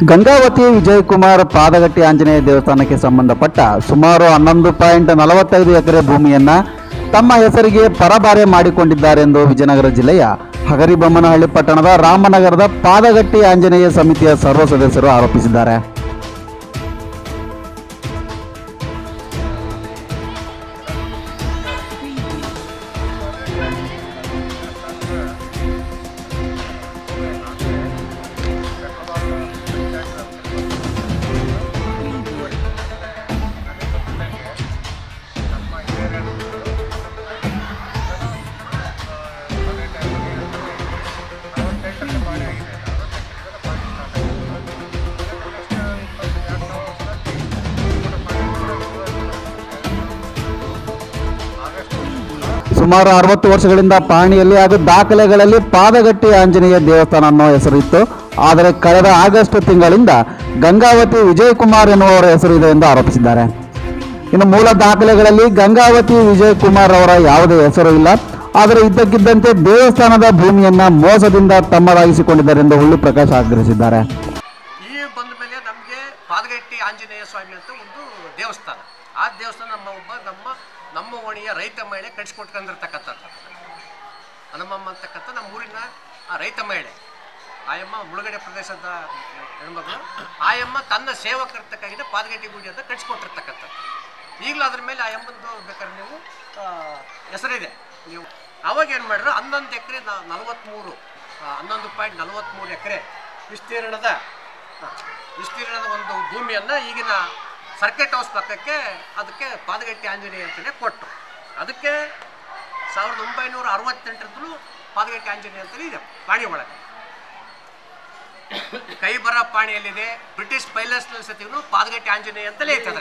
ಗಂಗಾವತಿ ವಿಜಯಕುಮಾರ್ ಪಾದಗಟ್ಟಿ ಆಂಜನೇಯ ದೇವಸ್ಥಾನಕ್ಕೆ ಸಂಬಂಧಪಟ್ಟ ಸುಮಾರು 11.45 ಎಕರೆ ಭೂಮಿಯನ್ನು ತಮ್ಮ ಹೆಸರಿಗೆ ಪರಭಾರೆ ಮಾಡಿಕೊಂಡಿದ್ದಾರೆಂದು ವಿಜಯನಗರ ಜಿಲ್ಲೆಯ ಹಗರಿಬೊಮ್ಮನಹಳ್ಳಿ ಪಟ್ಟಣದ ರಾಮನಗರದ ಪಾದಗಟ್ಟಿ ಆಂಜನೇಯ ಸಮಿತಿಯ ಸರ್ವ ಸದಸ್ಯರು ಆರೋಪಿಸಿದ್ದಾರೆ. ಸುಮಾರು 60 ವರ್ಷಗಳಿಂದ ಪಹಣಿಯಲ್ಲಿ ಹಾಗೂ ದಾಖಲೆಗಳಲ್ಲಿ ಪಾದಗಟ್ಟಿ ಆಂಜನೇಯ ದೇವಸ್ಥಾನ ಅನ್ನೋ ಹೆಸರಿತ್ತು. ಆದರೆ ಕಳೆದ ಆಗಸ್ಟ್ ತಿಂಗಳಿಂದ ಗಂಗಾವತಿ ವಿಜಯಕುಮಾರ್ ಎನ್ನುವವರ ಹೆಸರು ಇದೆ ಎಂದು ಆರೋಪಿಸಿದ್ದಾರೆ. ಇನ್ನು ಮೂಲ ದಾಖಲೆಗಳಲ್ಲಿ ಗಂಗಾವತಿ ವಿಜಯಕುಮಾರ್ ಅವರ ಯಾವುದೇ ಹೆಸರು ಇಲ್ಲ. ಆದರೆ ಇದ್ದಕ್ಕಿದ್ದಂತೆ ದೇವಸ್ಥಾನದ ಭೂಮಿಯನ್ನ ಮೋಸದಿಂದ ತಮ್ಮದಾಗಿಸಿಕೊಂಡಿದ್ದಾರೆ ಎಂದು ಹುಳ್ಳಿ ಪ್ರಕಾಶ್ ಆಗ್ರಹಿಸಿದ್ದಾರೆ. ಈ ಬಂದ ಮೇಲೆ ನಮಗೆ ಪಾದಗಟ್ಟಿ ಆಂಜನೇಯ ಸ್ವಾಮಿ ಅಂತ ಒಂದು ದೇವಸ್ಥಾನ, ಆ ದೇವಸ್ಥಾನ ನಮ್ಮ ಓಣಿಯ ರೈತ ಮಹಿಳೆ ಕಟ್ಸಿಕೊಟ್ಕೊಂಡಿರ್ತಕ್ಕಂಥದ್ದು. ಹನುಮಮ್ಮ ಅಂತಕ್ಕಂಥ ನಮ್ಮ ಊರಿನ ರೈತ ಮಹಿಳೆ, ಆಯಮ್ಮ ಮುಳುಗಡೆ ಪ್ರದೇಶದ ಹೆಣ್ಮಗಳು. ಆಯಮ್ಮ ತನ್ನ ಸೇವಕರ್ತಕ್ಕಾಗಿ ಪಾದಗಟ್ಟಿ ಗುಡಿ ಅಂತ ಕಟ್ಸಿಕೊಟ್ಟಿರ್ತಕ್ಕಂಥದ್ದು. ಈಗಲೂ ಅದ್ರ ಮೇಲೆ ಆಯಮ್ಮಂದು ಬೇಕಾದ್ರೆ ನೀವು ಹೆಸರಿದೆ. ನೀವು ಅವಾಗ ಏನು ಮಾಡಿದ್ರು, 11 ಎಕರೆ 11.43 ಎಕರೆ ವಿಸ್ತೀರ್ಣದ ಒಂದು ಭೂಮಿಯನ್ನು ಈಗಿನ ಸರ್ಕಿಟ್ ಹೌಸ್ ಪಕ್ಕಕ್ಕೆ ಅದಕ್ಕೆ ಪಾದಗಟ್ಟಿ ಆಂಜನೇಯ ಅಂತಲೇ ಕೊಟ್ಟರು. ಅದಕ್ಕೆ 1968ರಿಂದಲೂ ಪಾದಗಟ್ಟಿ ಆಂಜನೇಯ ಅಂತಲೇ ಇದೆ. ಪಾಣಿ ಒಳಗೆ ಕೈ ಬರ ಪಾಣಿಯಲ್ಲಿದೆ. ಬ್ರಿಟಿಷ್ ಪೈಲಟ್ಸ್ನಲ್ಲಿ ಸತಿಗೂ ಪಾದಗಟ್ಟಿ ಆಂಜನೇಯ ಅಂತಲೇ ಇರ್ತದೆ.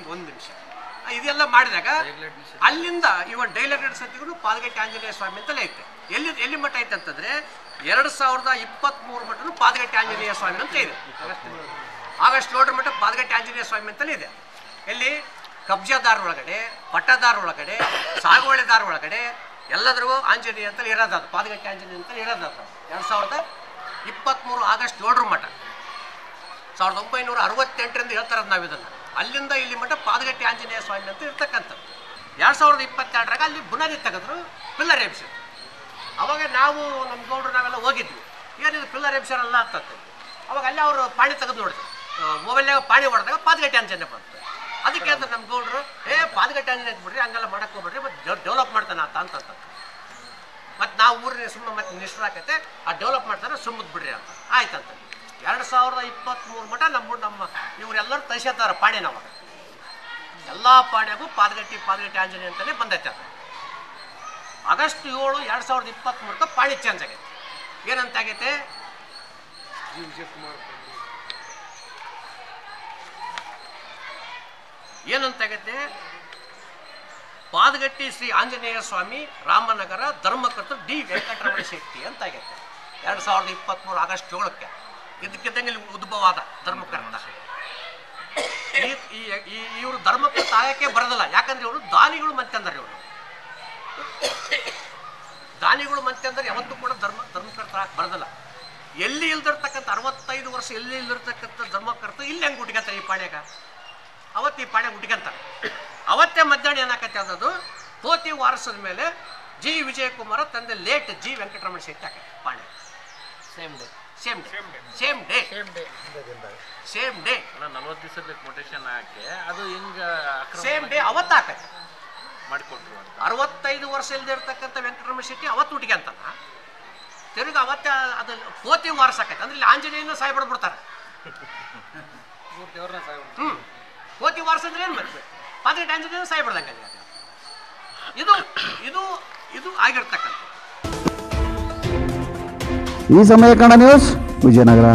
ಒಂದು ನಿಮಿಷ ಇದೆಲ್ಲ ಮಾಡಿದಾಗ ಅಲ್ಲಿಂದ ಇವನ್ ಡೈಲೆಟೆಡ್ ಸತಿಗೂ ಪಾದಗಟ್ಟಿ ಆಂಜನೇಯ ಸ್ವಾಮಿ ಅಂತಲೇ ಐತೆ. ಎಲ್ಲಿ ಮಠ ಐತೆ ಅಂತಂದ್ರೆ 2023 ಮಠನು ಪಾದಗಟ್ಟಿ ಆಂಜನೇಯ ಸ್ವಾಮಿ ಅಂತ ಇದೆ. ಆಗಸ್ಟ್ 7 ಮಠ ಪಾದಗಟ್ಟಿ ಆಂಜನೇಯ ಸ್ವಾಮಿ ಅಂತಲೇ ಇದೆ. ಎಲ್ಲಿ ಕಬ್ಜಾದಾರ ಒಳಗಡೆ, ಪಟ್ಟದಾರ ಒಳಗಡೆ, ಸಾಗುವಳಿದಾರ ಒಳಗಡೆ ಎಲ್ಲದ್ರಿಗೂ ಆಂಜನೇಯ ಅಂತಲೇ ಇರೋದು. ಅದು ಪಾದಗಟ್ಟಿ ಆಂಜನೇಯ ಅಂತಲೇ ಇರೋದು. 2023 ಆಗಸ್ಟ್ 7 ಮಠ 1968ರಿಂದ ಹೇಳ್ತಾರದು ನಾವು ಇದನ್ನು. ಅಲ್ಲಿಂದ ಇಲ್ಲಿ ಮಠ ಪಾದಗಟ್ಟಿ ಆಂಜನೇಯ ಸ್ವಾಮಿ ಅಂತ ಇರ್ತಕ್ಕಂಥದ್ದು. 2022ರಾಗ ಅಲ್ಲಿ ಬುನಾದಿ ತೆಗೆದ್ರು, ಪಿಲ್ಲರ್ ಎಬ್ಸಿದ್ರು. ಅವಾಗ ನಾವು ನಮ್ಮ ಗೌಡ್ರು ನಾವೆಲ್ಲ ಹೋಗಿದ್ವಿ, ಏನಿದು ಪಿಲ್ಲರ್ ಎಬ್ಸರಲ್ಲ ಅಂತಂತೆ. ಅವಾಗ ಅಲ್ಲಿ ಅವರು ಪಾಣಿ ತೆಗೆದು ನೋಡಿದ್ರು, ಮೊಬೈಲ್ನಾಗ ಪಾಣಿ ಹೊಡೆದಾಗ ಪಾದಗಟ್ಟಿ ಆಂಜನೇಯ ಬಂತು. ಅದಕ್ಕೆ ಅಂತ ನಮ್ಮ ಗೌಡ್ರು ಪಾದಗಟ್ಟಿ ಆಂಜನೇಯ ಬಿಡ್ರಿ, ಹಂಗೆಲ್ಲ ಮಾಡಕ್ಕೆ ಹೋಗ್ಬಿಡ್ರಿ, ಮತ್ತು ಡೆವಲಪ್ ಮಾಡ್ತಾನೆ ಅಂತ. ಮತ್ತು ನಾವು ಊರಿನ ಸುಮ್ಮ ಮತ್ತೆ ನಿಷ್ಠರಾಕೈತೆ ಆ ಡೆವಲಪ್ ಮಾಡ್ತಾರೆ, ಸುಮ್ಮದ್ ಬಿಡ್ರಿ ಅಂತ ಆಯ್ತಂತ. 2023 ಮಠ ನಮ್ಮ ಇವರೆಲ್ಲರೂ ತರಿಸಿರ್ತಾರೆ ಪಾಣಿ. ನಾವು ಎಲ್ಲ ಪಾಣ್ಯಾಗೂ ಪಾದಗಟ್ಟಿ ಆಂಜನೇಯ ಅಂತಲೇ ಬಂದೈತೆ. ಅದು ಆಗಸ್ಟ್ 7, 2023 ಪಾಣಿ ಚೇಂಜ್ ಆಗೈತೆ. ಏನಂತ ಆಗೈತೆ, ಏನಂತಾಗೈತೆ, ಪಾದಗಟ್ಟಿ ಶ್ರೀ ಆಂಜನೇಯ ಸ್ವಾಮಿ ರಾಮನಗರ ಧರ್ಮಕರ್ತರು ಡಿ ವೆಂಕಟರಮಣ ಶೆಟ್ಟಿ ಅಂತ ಆಗೈತೆ. 2023 ಆಗಸ್ಟ್ 7ಕ್ಕೆ ಇದಕ್ಕಿದ್ದಂಗೆ ಇಲ್ಲಿ ಉದ್ಭವ ಆದ ಧರ್ಮಕರ್ತ. ಇವರು ಧರ್ಮಕರ್ತ ಆಗಕ್ಕೆ ಬರೋದಿಲ್ಲ, ಯಾಕಂದ್ರೆ ಇವರು ದಾನಿಗಳು ಮಂತೆ ಅಂದ್ರೆ, ಇವರು ದಾನಿಗಳು ಮಂತೆ ಅಂದ್ರೆ ಯಾವತ್ತೂ ಕೂಡ ಧರ್ಮಕರ್ತ ಆಗಕ್ಕೆ ಬರೋದಿಲ್ಲ. ಎಲ್ಲಿ ಇಲ್ದಿರ್ತಕ್ಕಂಥ 65 ವರ್ಷ ಎಲ್ಲಿ ಇಲ್ದಿರ್ತಕ್ಕಂಥ ಧರ್ಮಕರ್ತ ಇಲ್ಲಿ ಹೆಂಗೆ ಹುಟ್ಕಂತಾರೆ ಈ ಪಾಣ್ಯಾಗ? ಅವತ್ತು ಈ ಪಾಣ್ಯಾಗ ಹುಟ್ಕಂತಾರೆ. ಅವತ್ತೇ ಮಧ್ಯಾಹ್ನ ಏನಾಕತ್ತೆ ಅನ್ನೋದು ಪೋತಿ ವಾರಸದ ಮೇಲೆ ಜಿ ವಿಜಯಕುಮಾರ ತಂದೆ ಲೇಟ್ ಜಿ ವೆಂಕಟರಮಣ ಶೆಟ್ಟಿ ಹಾಕತ್ತೆ ಪಾಣ್ಯ. ಸೇಮ್ ಡೇ 40 ದಿವಸದ ಕೊಟೇಶನ್ ಹಾಕಿ ಅದು ಹಿಂಗೆ ಸೇಮ್ ಡೇ ಅವತ್ತು ಹಾಕತ್ತೆ ಮಾಡಿಕೊಟ್ರು. 65 ವರ್ಷ ಇಲ್ದಿರ್ತಕ್ಕಂಥ ವೆಂಕಟರಮಣ ಶೆಟ್ಟಿ ಅವತ್ತು ಹುಟ್ಕಂತಾನ. ತಿರುಗಿ ಅವತ್ತೇ ಅದು ಪೋತಿ ವಾರಸ ಆಕೈತೆ. ಅಂದ್ರೆ ಇಲ್ಲಿ ಆಂಜನೇಯನ ಸಾಯಿ ಬಿಡ್ಬಿಡ್ತಾರೆ. ಪೋತಿ ವಾರಸ ಅಂದ್ರೆ ಏನು ಮತ್ತೆ ಪಾದಗಟ್ಟಿ ಆಂಜನೇಯನ ಸಾಯಿ ಬಿಡ್ದಂಗೆ. ಇದು ಆಗಿರ್ತಕ್ಕಂಥ ಈ ಸಮಯ ಕನ್ನಡ ನ್ಯೂಸ್ ವಿಜಯನಗರ.